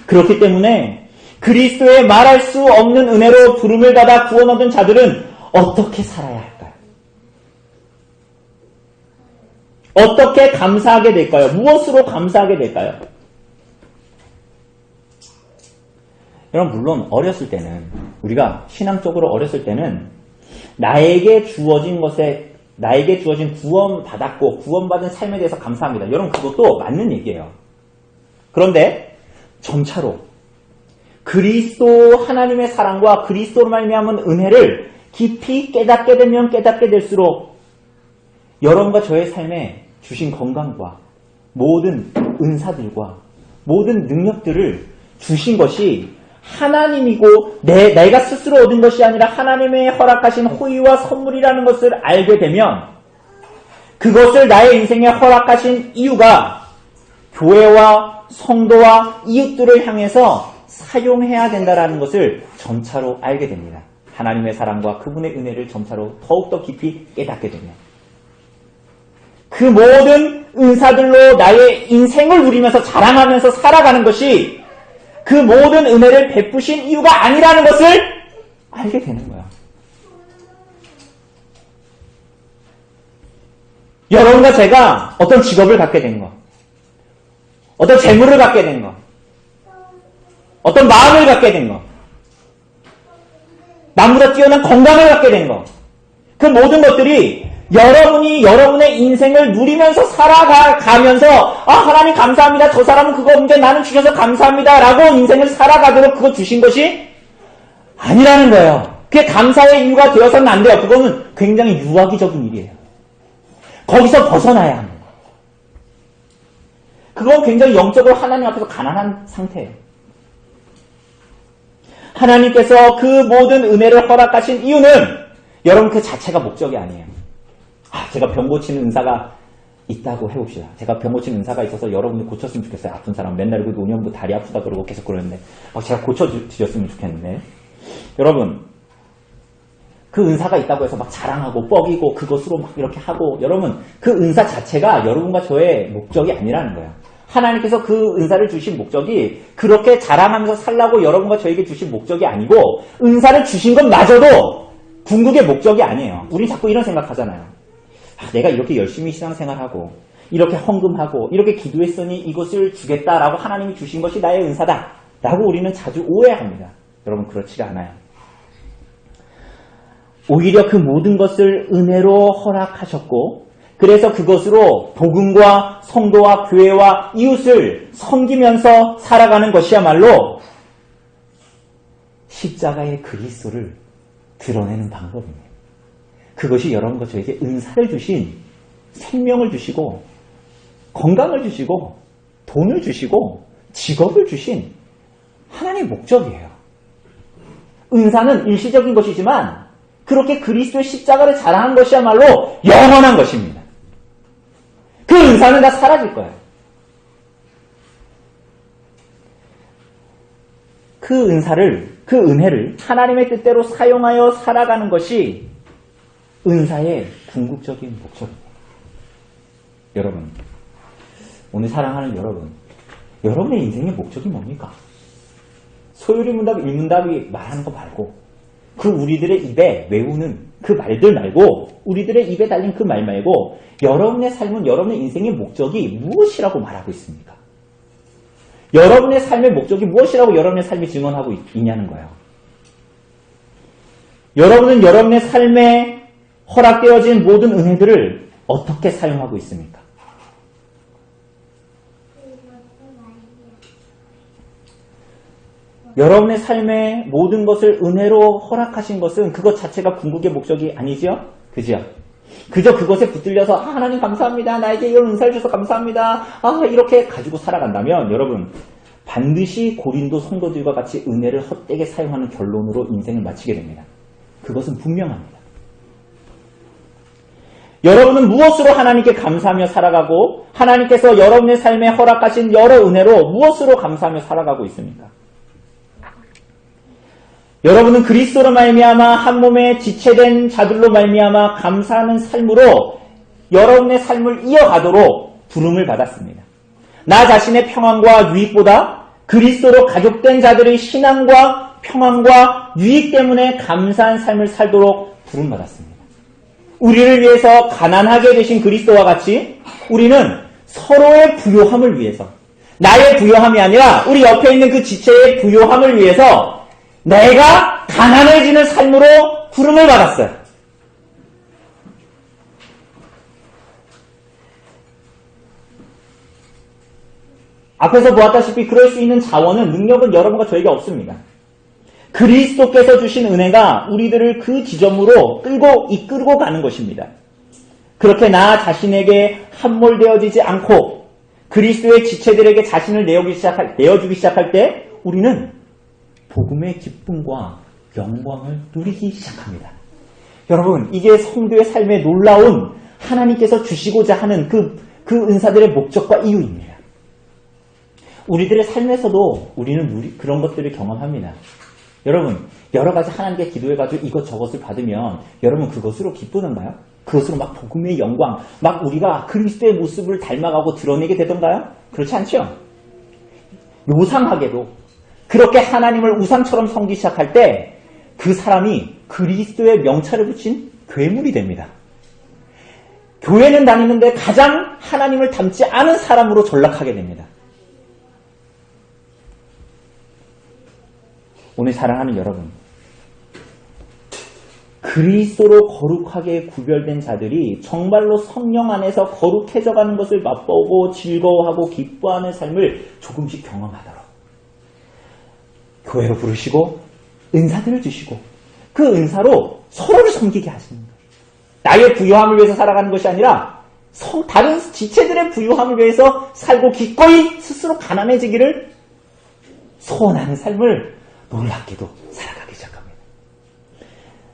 그렇기 때문에 그리스도의 말할 수 없는 은혜로 부름을 받아 구원 얻은 자들은 어떻게 살아야 할까요? 어떻게 감사하게 될까요? 무엇으로 감사하게 될까요? 여러분, 물론 어렸을 때는, 우리가 신앙적으로 어렸을 때는 나에게 주어진 구원받았고 구원받은 삶에 대해서 감사합니다. 여러분, 그것도 맞는 얘기예요. 그런데 점차로 그리스도 하나님의 사랑과 그리스도로 말미암은 은혜를 깊이 깨닫게 되면 깨닫게 될수록 여러분과 저의 삶에 주신 건강과 모든 은사들과 모든 능력들을 주신 것이 하나님이고 내가 스스로 얻은 것이 아니라 하나님의 허락하신 호의와 선물이라는 것을 알게 되면 그것을 나의 인생에 허락하신 이유가 교회와 성도와 이웃들을 향해서 사용해야 된다는 것을 점차로 알게 됩니다. 하나님의 사랑과 그분의 은혜를 점차로 더욱더 깊이 깨닫게 되면 그 모든 은사들로 나의 인생을 누리면서 자랑하면서 살아가는 것이 그 모든 은혜를 베푸신 이유가 아니라는 것을 알게 되는 거예요. 여러분과 제가 어떤 직업을 갖게 된 것, 어떤 재물을 갖게 된 것, 어떤 마음을 갖게 된 것, 남보다 뛰어난 건강을 갖게 된 것, 그 모든 것들이 여러분이 여러분의 인생을 누리면서 살아가면서 하나님 감사합니다. 저 사람은 그거 없는데 나는 주셔서 감사합니다. 라고 인생을 살아가도록 그거 주신 것이 아니라는 거예요. 그게 감사의 이유가 되어서는 안 돼요. 그거는 굉장히 유아기적인 일이에요. 거기서 벗어나야 합니다. 그건 굉장히 영적으로 하나님 앞에서 가난한 상태예요. 하나님께서 그 모든 은혜를 허락하신 이유는 여러분 그 자체가 목적이 아니에요. 제가 병 고치는 은사가 있다고 해봅시다. 제가 병 고치는 은사가 있어서 여러분이 고쳤으면 좋겠어요. 아픈 사람 맨날 그 노년부 다리 아프다 그러고 계속 그러는데 제가 고쳐주셨으면 좋겠는데 여러분 그 은사가 있다고 해서 막 자랑하고 뻐기고 그것으로 막 이렇게 하고 여러분 그 은사 자체가 여러분과 저의 목적이 아니라는 거예요. 하나님께서 그 은사를 주신 목적이 그렇게 자랑하면서 살라고 여러분과 저에게 주신 목적이 아니고 은사를 주신 것마저도 궁극의 목적이 아니에요. 우린 자꾸 이런 생각하잖아요. 내가 이렇게 열심히 신앙생활하고 이렇게 헌금하고 이렇게 기도했으니 이것을 주겠다라고 하나님이 주신 것이 나의 은사다 라고 우리는 자주 오해합니다. 여러분 그렇지가 않아요. 오히려 그 모든 것을 은혜로 허락하셨고 그래서 그것으로 복음과 성도와 교회와 이웃을 섬기면서 살아가는 것이야말로 십자가의 그리스도를 드러내는 방법입니다. 그것이 여러분과 저에게 은사를 주신 생명을 주시고 건강을 주시고 돈을 주시고 직업을 주신 하나님의 목적이에요. 은사는 일시적인 것이지만 그렇게 그리스도의 십자가를 자랑한 것이야말로 영원한 것입니다. 그 은사는 다 사라질 거예요. 그 은혜를 하나님의 뜻대로 사용하여 살아가는 것이 은사의 궁극적인 목적입니다. 여러분, 오늘 사랑하는 여러분, 여러분의 인생의 목적이 뭡니까? 소유리문답, 일문답이 말하는 거 말고 그 우리들의 입에 외우는 그 말들 말고 우리들의 입에 달린 그 말 말고 여러분의 삶은 여러분의 인생의 목적이 무엇이라고 말하고 있습니까? 여러분의 삶의 목적이 무엇이라고 여러분의 삶이 증언하고 있냐는 거예요. 여러분은 여러분의 삶에 허락되어진 모든 은혜들을 어떻게 사용하고 있습니까? 여러분의 삶의 모든 것을 은혜로 허락하신 것은 그것 자체가 궁극의 목적이 아니죠? 그죠? 그저 그것에 붙들려서 하나님 감사합니다. 나에게 이런 은사를 주셔서 감사합니다. 이렇게 가지고 살아간다면 여러분 반드시 고린도 성도들과 같이 은혜를 헛되게 사용하는 결론으로 인생을 마치게 됩니다. 그것은 분명합니다. 여러분은 무엇으로 하나님께 감사하며 살아가고 하나님께서 여러분의 삶에 허락하신 여러 은혜로 무엇으로 감사하며 살아가고 있습니까? 여러분은 그리스도로 말미암아 한 몸에 지체된 자들로 말미암아 감사하는 삶으로 여러분의 삶을 이어가도록 부름을 받았습니다. 나 자신의 평안과 유익보다 그리스도로 가족된 자들의 신앙과 평안과 유익 때문에 감사한 삶을 살도록 부름받았습니다. 우리를 위해서 가난하게 되신 그리스도와 같이 우리는 서로의 부요함을 위해서 나의 부요함이 아니라 우리 옆에 있는 그 지체의 부요함을 위해서 내가 가난해지는 삶으로 부름을 받았어요. 앞에서 보았다시피 그럴 수 있는 자원은 능력은 여러분과 저에게 없습니다. 그리스도께서 주신 은혜가 우리들을 그 지점으로 이끌고 가는 것입니다. 그렇게 나 자신에게 함몰되어지지 않고 그리스도의 지체들에게 자신을 내어주기 시작할 때 우리는 복음의 기쁨과 영광을 누리기 시작합니다. 여러분, 이게 성도의 삶에 놀라운 하나님께서 주시고자 하는 그 은사들의 목적과 이유입니다. 우리들의 삶에서도 우리는 그런 것들을 경험합니다. 여러분, 여러 가지 하나님께 기도해가지고 이것저것을 받으면 여러분 그것으로 기쁘던가요? 그것으로 막 복음의 영광, 막 우리가 그리스도의 모습을 닮아가고 드러내게 되던가요? 그렇지 않죠? 요상하게도 그렇게 하나님을 우상처럼 섬기기 시작할 때 그 사람이 그리스도의 명찰을 붙인 괴물이 됩니다. 교회는 다니는데 가장 하나님을 닮지 않은 사람으로 전락하게 됩니다. 오늘 사랑하는 여러분, 그리스도로 거룩하게 구별된 자들이 정말로 성령 안에서 거룩해져가는 것을 맛보고 즐거워하고 기뻐하는 삶을 조금씩 경험하도록 교회로 부르시고 은사들을 주시고 그 은사로 서로를 섬기게 하시는 거예요. 나의 부요함을 위해서 살아가는 것이 아니라 다른 지체들의 부요함을 위해서 살고 기꺼이 스스로 가난해지기를 소원하는 삶을 놀랍게도 살아가기 시작합니다.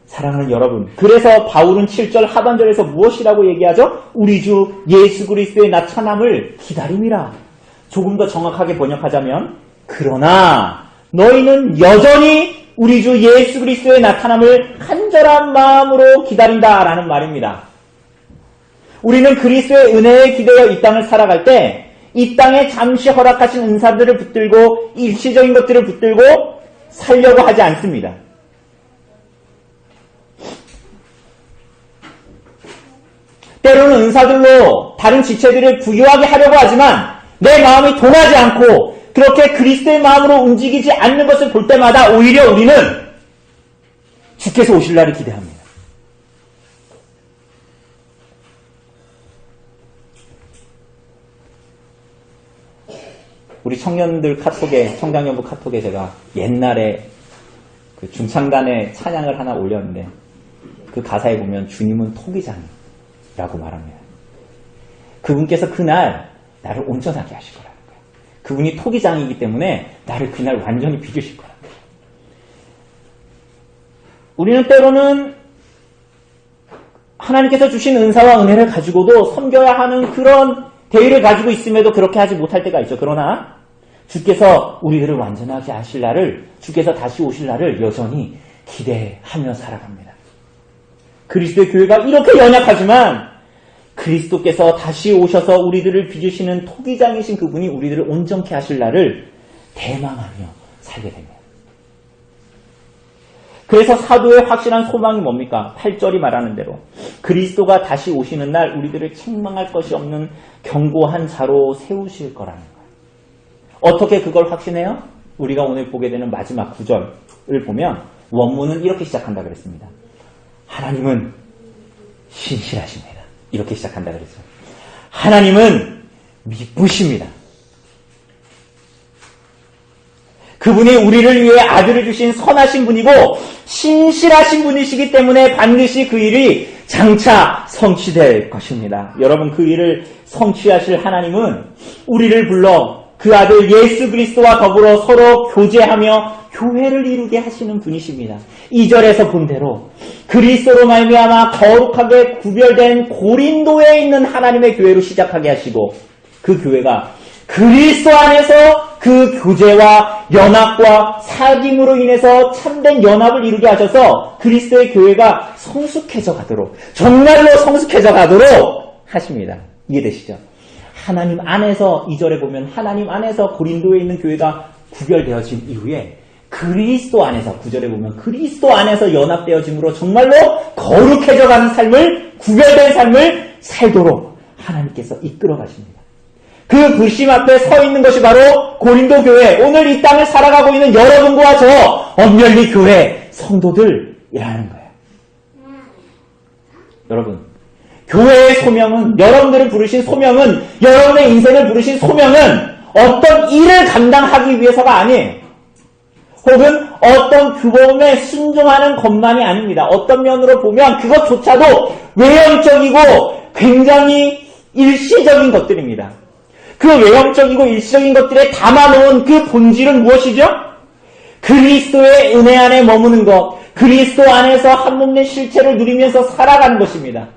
사랑하는 여러분, 그래서 바울은 7절 하반절에서 무엇이라고 얘기하죠? 우리 주 예수 그리스도의 나타남을 기다림이라. 조금 더 정확하게 번역하자면 그러나 너희는 여전히 우리 주 예수 그리스도의 나타남을 간절한 마음으로 기다린다라는 말입니다. 우리는 그리스도의 은혜에 기대어 이 땅을 살아갈 때 이 땅에 잠시 허락하신 은사들을 붙들고 일시적인 것들을 붙들고 살려고 하지 않습니다. 때로는 은사들로 다른 지체들을 부유하게 하려고 하지만 내 마음이 동하지 않고 그렇게 그리스도의 마음으로 움직이지 않는 것을 볼 때마다 오히려 우리는 주께서 오실 날을 기대합니다. 우리 청년들 카톡에, 청장연부 카톡에 제가 옛날에 그 중창단의 찬양을 하나 올렸는데 그 가사에 보면 주님은 토기장이라고 말합니다. 그분께서 그날 나를 온전하게 하실 거라는 거예요. 그분이 토기장이기 때문에 나를 그날 완전히 빚으실 거라는 거예요. 우리는 때로는 하나님께서 주신 은사와 은혜를 가지고도 섬겨야 하는 그런 대의를 가지고 있음에도 그렇게 하지 못할 때가 있죠. 그러나 주께서 우리들을 완전하게 하실 날을, 주께서 다시 오실 날을 여전히 기대하며 살아갑니다. 그리스도의 교회가 이렇게 연약하지만 그리스도께서 다시 오셔서 우리들을 빚으시는 토기장이신 그분이 우리들을 온전케 하실 날을 대망하며 살게 됩니다. 그래서 사도의 확실한 소망이 뭡니까? 8절이 말하는 대로 그리스도가 다시 오시는 날 우리들을 책망할 것이 없는 견고한 자로 세우실 거라는 거예요. 어떻게 그걸 확신해요? 우리가 오늘 보게 되는 마지막 9절을 보면 원문은 이렇게 시작한다 그랬습니다. 하나님은 신실하십니다. 이렇게 시작한다 그랬어요. 하나님은 미쁘십니다. 그분이 우리를 위해 아들을 주신 선하신 분이고 신실하신 분이시기 때문에 반드시 그 일이 장차 성취될 것입니다. 여러분, 그 일을 성취하실 하나님은 우리를 불러 그 아들 예수 그리스도와 더불어 서로 교제하며 교회를 이루게 하시는 분이십니다. 2절에서 본 대로 그리스도로 말미암아 거룩하게 구별된 고린도에 있는 하나님의 교회로 시작하게 하시고 그 교회가 그리스도 안에서 그 교제와 연합과 사귐으로 인해서 참된 연합을 이루게 하셔서 그리스도의 교회가 성숙해져 가도록, 정말로 성숙해져 가도록 하십니다. 이해되시죠? 하나님 안에서, 2절에 보면 하나님 안에서 고린도에 있는 교회가 구별되어진 이후에 그리스도 안에서, 9절에 보면 그리스도 안에서 연합되어짐으로 정말로 거룩해져 가는 삶을, 구별된 삶을 살도록 하나님께서 이끌어 가십니다. 그 불심 앞에 서 있는 것이 바로 고린도 교회, 오늘 이 땅을 살아가고 있는 여러분과 저 언멸리 교회 성도들이라는 거예요. 여러분, 교회의 소명은, 여러분들을 부르신 소명은, 여러분의 인생을 부르신 소명은 어떤 일을 감당하기 위해서가 아니에요. 혹은 어떤 규범에 순종하는 것만이 아닙니다. 어떤 면으로 보면 그것조차도 외형적이고 굉장히 일시적인 것들입니다. 그 외형적이고 일시적인 것들에 담아놓은 그 본질은 무엇이죠? 그리스도의 은혜 안에 머무는 것, 그리스도 안에서 한 몸된 실체를 누리면서 살아가는 것입니다.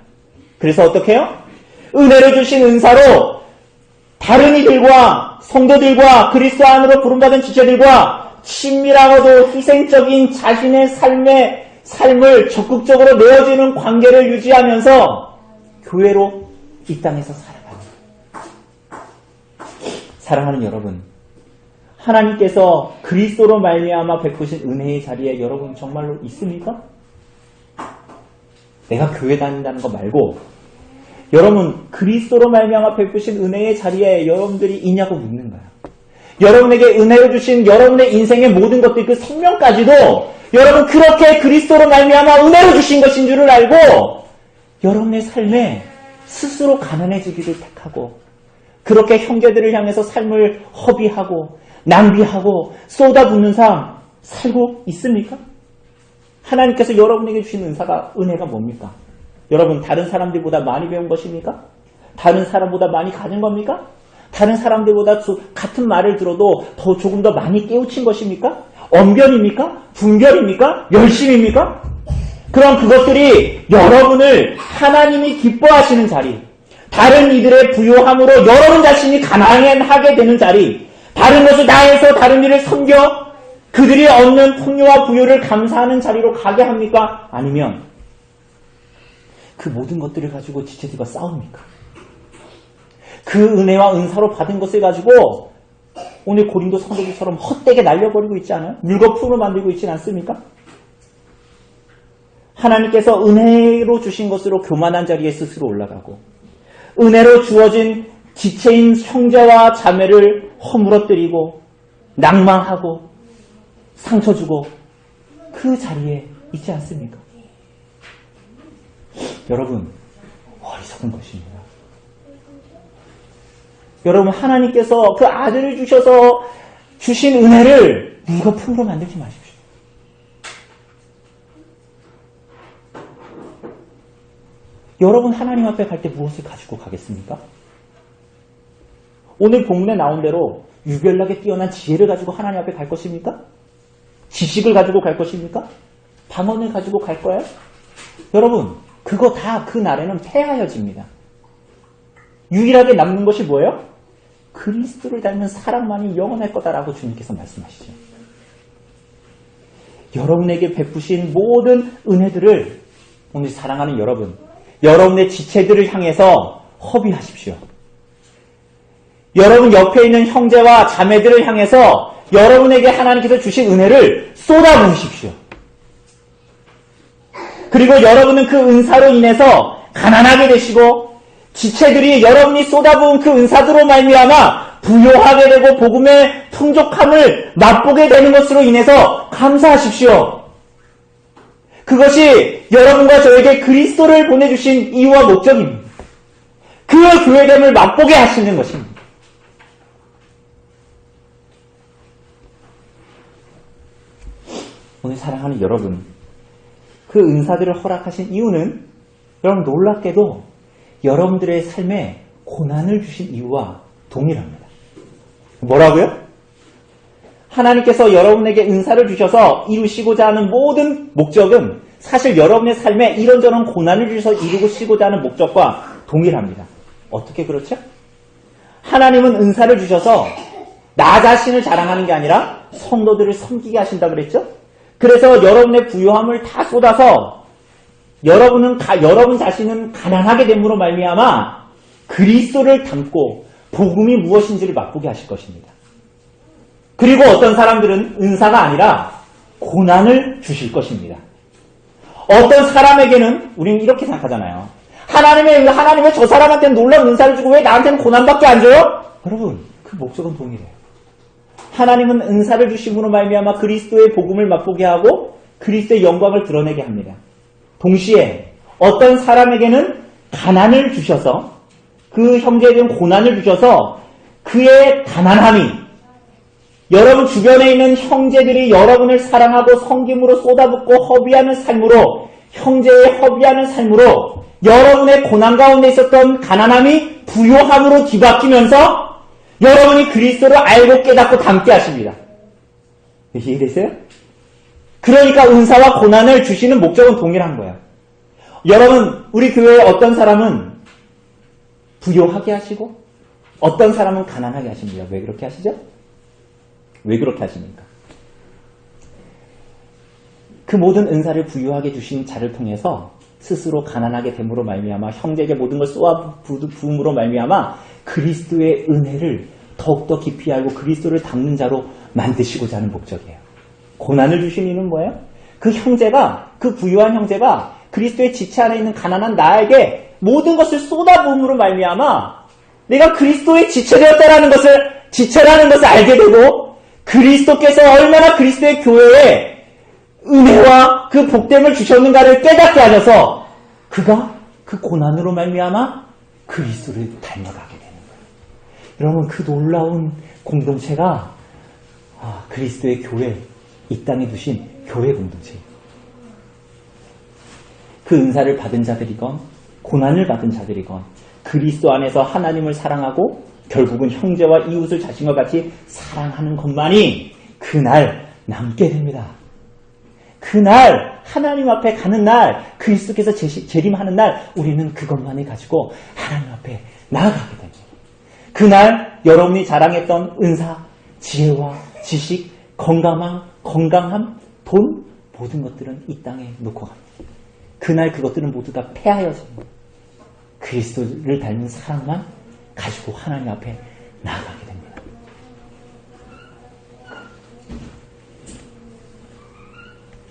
그래서 어떻게 해요? 은혜를 주신 은사로 다른 이들과 성도들과 그리스도 안으로 부름받은 지체들과 친밀하고도 희생적인 자신의 삶을 적극적으로 내어주는 관계를 유지하면서 교회로 이 땅에서 살아갑니다. 사랑하는 여러분, 하나님께서 그리스도로 말미암아 베푸신 은혜의 자리에 여러분 정말로 있습니까? 내가 교회 다닌다는 거 말고 여러분 그리스도로 말미암아 베푸신 은혜의 자리에 여러분들이 있냐고 묻는 거야. 여러분에게 은혜를 주신 여러분의 인생의 모든 것들, 그 생명까지도 여러분 그렇게 그리스도로 말미암아 은혜를 주신 것인 줄을 알고 여러분의 삶에 스스로 가난해지기를 택하고 그렇게 형제들을 향해서 삶을 허비하고 낭비하고 쏟아붓는 삶 살고 있습니까? 하나님께서 여러분에게 주신 은혜가 뭡니까? 여러분 다른 사람들보다 많이 배운 것입니까? 다른 사람보다 많이 가진 겁니까? 다른 사람들보다 같은 말을 들어도 조금 더 많이 깨우친 것입니까? 언변입니까? 분별입니까? 열심입니까? 그럼 그것들이 여러분을 하나님이 기뻐하시는 자리, 다른 이들의 부요함으로 여러분 자신이 가난하게 되는 자리, 다른 것을 다해서 다른 이를 섬겨 그들이 얻는 풍요와 부요를 감사하는 자리로 가게 합니까? 아니면 그 모든 것들을 가지고 지체들과 싸웁니까? 그 은혜와 은사로 받은 것을 가지고 오늘 고린도 성도들처럼 헛되게 날려버리고 있지 않아요? 물거품으로 만들고 있지는 않습니까? 하나님께서 은혜로 주신 것으로 교만한 자리에 스스로 올라가고 은혜로 주어진 지체인 형제와 자매를 허물어뜨리고 낭망하고 상처 주고 그 자리에 있지 않습니까? 여러분, 어리석은 것입니다. 여러분, 하나님께서 그 아들을 주셔서 주신 은혜를 물거품으로 만들지 마십시오. 여러분 하나님 앞에 갈 때 무엇을 가지고 가겠습니까? 오늘 본문에 나온 대로 유별나게 뛰어난 지혜를 가지고 하나님 앞에 갈 것입니까? 지식을 가지고 갈 것입니까? 방언을 가지고 갈 거예요? 여러분, 그거 다 그 날에는 폐하여집니다. 유일하게 남는 것이 뭐예요? 그리스도를 닮은 사랑만이 영원할 거다라고 주님께서 말씀하시죠. 여러분에게 베푸신 모든 은혜들을 오늘 사랑하는 여러분, 여러분의 지체들을 향해서 허비하십시오. 여러분 옆에 있는 형제와 자매들을 향해서 여러분에게 하나님께서 주신 은혜를 쏟아부으십시오. 그리고 여러분은 그 은사로 인해서 가난하게 되시고 지체들이 여러분이 쏟아부은 그 은사들로 말미암아 부요하게 되고 복음의 풍족함을 맛보게 되는 것으로 인해서 감사하십시오. 그것이 여러분과 저에게 그리스도를 보내주신 이유와 목적입니다. 그 교회됨을 맛보게 하시는 것입니다. 오늘 사랑하는 여러분, 그 은사들을 허락하신 이유는 여러분 놀랍게도 여러분들의 삶에 고난을 주신 이유와 동일합니다. 뭐라고요? 하나님께서 여러분에게 은사를 주셔서 이루시고자 하는 모든 목적은 사실 여러분의 삶에 이런저런 고난을 주셔서 이루시고자 하는 목적과 동일합니다. 어떻게 그렇죠? 하나님은 은사를 주셔서 나 자신을 자랑하는 게 아니라 성도들을 섬기게 하신다 그랬죠? 그래서 여러분의 부요함을 다 쏟아서 여러분 자신은 가난하게 됨으로 말미암아 그리스도를 담고 복음이 무엇인지를 맛보게 하실 것입니다. 그리고 어떤 사람들은 은사가 아니라 고난을 주실 것입니다. 어떤 사람에게는 우리는 이렇게 생각하잖아요. 하나님의 저 사람한테는 놀라운 은사를 주고 왜 나한테는 고난밖에 안 줘요? 여러분, 그 목적은 동일해요. 하나님은 은사를 주심으로 말미암아 그리스도의 복음을 맛보게 하고 그리스도의 영광을 드러내게 합니다. 동시에 어떤 사람에게는 가난을 주셔서 그 형제에 대한 고난을 주셔서 그의 가난함이 여러분 주변에 있는 형제들이 여러분을 사랑하고 섬김으로 쏟아붓고 허비하는 삶으로 형제의 허비하는 삶으로 여러분의 고난 가운데 있었던 가난함이 부요함으로 뒤바뀌면서 여러분이 그리스도를 알고 깨닫고 닮게 하십니다. 이해되세요? 그러니까 은사와 고난을 주시는 목적은 동일한 거예요. 여러분, 우리 교회에 어떤 사람은 부요하게 하시고 어떤 사람은 가난하게 하십니다. 왜 그렇게 하시죠? 왜 그렇게 하십니까? 그 모든 은사를 부유하게 주신 자를 통해서 스스로 가난하게 됨으로 말미암아 형제에게 모든 걸 쏘아 부음으로 말미암아 그리스도의 은혜를 더욱더 깊이 알고 그리스도를 닮는 자로 만드시고자 하는 목적이에요. 고난을 주신 이유는 뭐예요? 그 형제가, 그 부유한 형제가 그리스도의 지체 안에 있는 가난한 나에게 모든 것을 쏟아부음으로 말미암아 내가 그리스도의 지체라는 것을 알게 되고 그리스도께서 얼마나 그리스도의 교회에 은혜와 그 복됨을 주셨는가를 깨닫게 하셔서 그가 그 고난으로 말미암아 그리스도를 닮아가게 되는 거예요. 여러분, 그 놀라운 공동체가 그리스도의 교회, 이 땅에 두신 교회 공동체예요. 그 은사를 받은 자들이건 고난을 받은 자들이건 그리스도 안에서 하나님을 사랑하고 결국은 형제와 이웃을 자신과 같이 사랑하는 것만이 그날 남게 됩니다. 그날 하나님 앞에 가는 날, 그리스도께서 재림하는 날 우리는 그것만을 가지고 하나님 앞에 나아가게 됩니다. 그날 여러분이 자랑했던 은사, 지혜와 지식, 건강함, 돈, 모든 것들은 이 땅에 놓고 갑니다. 그날 그것들은 모두 다 폐하여집니다. 그리스도를 닮은 사랑만 가지고 하나님 앞에 나아가게 됩니다.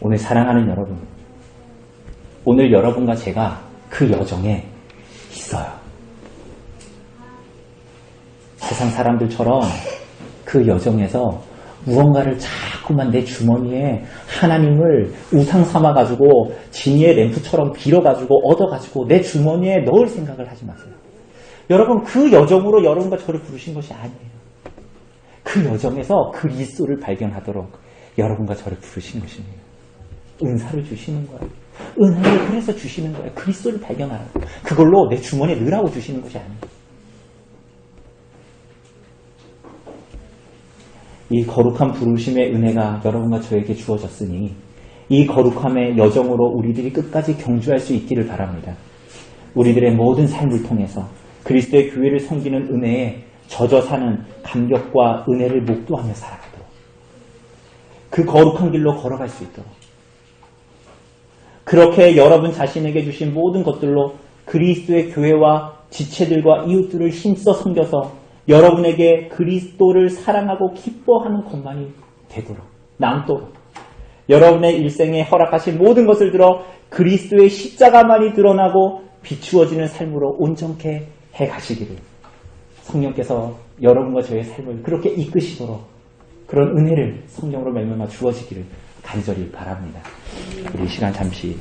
오늘 사랑하는 여러분, 오늘 여러분과 제가 그 여정에 있어요. 세상 사람들처럼 그 여정에서 무언가를 자꾸만 내 주머니에 하나님을 우상 삼아가지고 지니의 램프처럼 빌어가지고 얻어가지고 내 주머니에 넣을 생각을 하지 마세요. 여러분, 그 여정으로 여러분과 저를 부르신 것이 아니에요. 그 여정에서 그리스도를 발견하도록 여러분과 저를 부르신 것입니다. 은사를 주시는 거예요. 은혜를 그래서 주시는 거예요. 그리스도를 발견하라고. 그걸로 내 주머니에 넣으라고 주시는 것이 아니에요. 이 거룩한 부르심의 은혜가 여러분과 저에게 주어졌으니 이 거룩함의 여정으로 우리들이 끝까지 경주할 수 있기를 바랍니다. 우리들의 모든 삶을 통해서 그리스도의 교회를 섬기는 은혜에 젖어 사는 감격과 은혜를 목도하며 살아가도록, 그 거룩한 길로 걸어갈 수 있도록, 그렇게 여러분 자신에게 주신 모든 것들로 그리스도의 교회와 지체들과 이웃들을 힘써 섬겨서 여러분에게 그리스도를 사랑하고 기뻐하는 것만이 되도록, 남도록 여러분의 일생에 허락하신 모든 것을 들어 그리스도의 십자가만이 드러나고 비추어지는 삶으로 온전케 해가시기를 성령께서 여러분과 저의 삶을 그렇게 이끄시도록 그런 은혜를 성령으로 말미암아 주어지기를 간절히 바랍니다. 우리 이 시간 잠시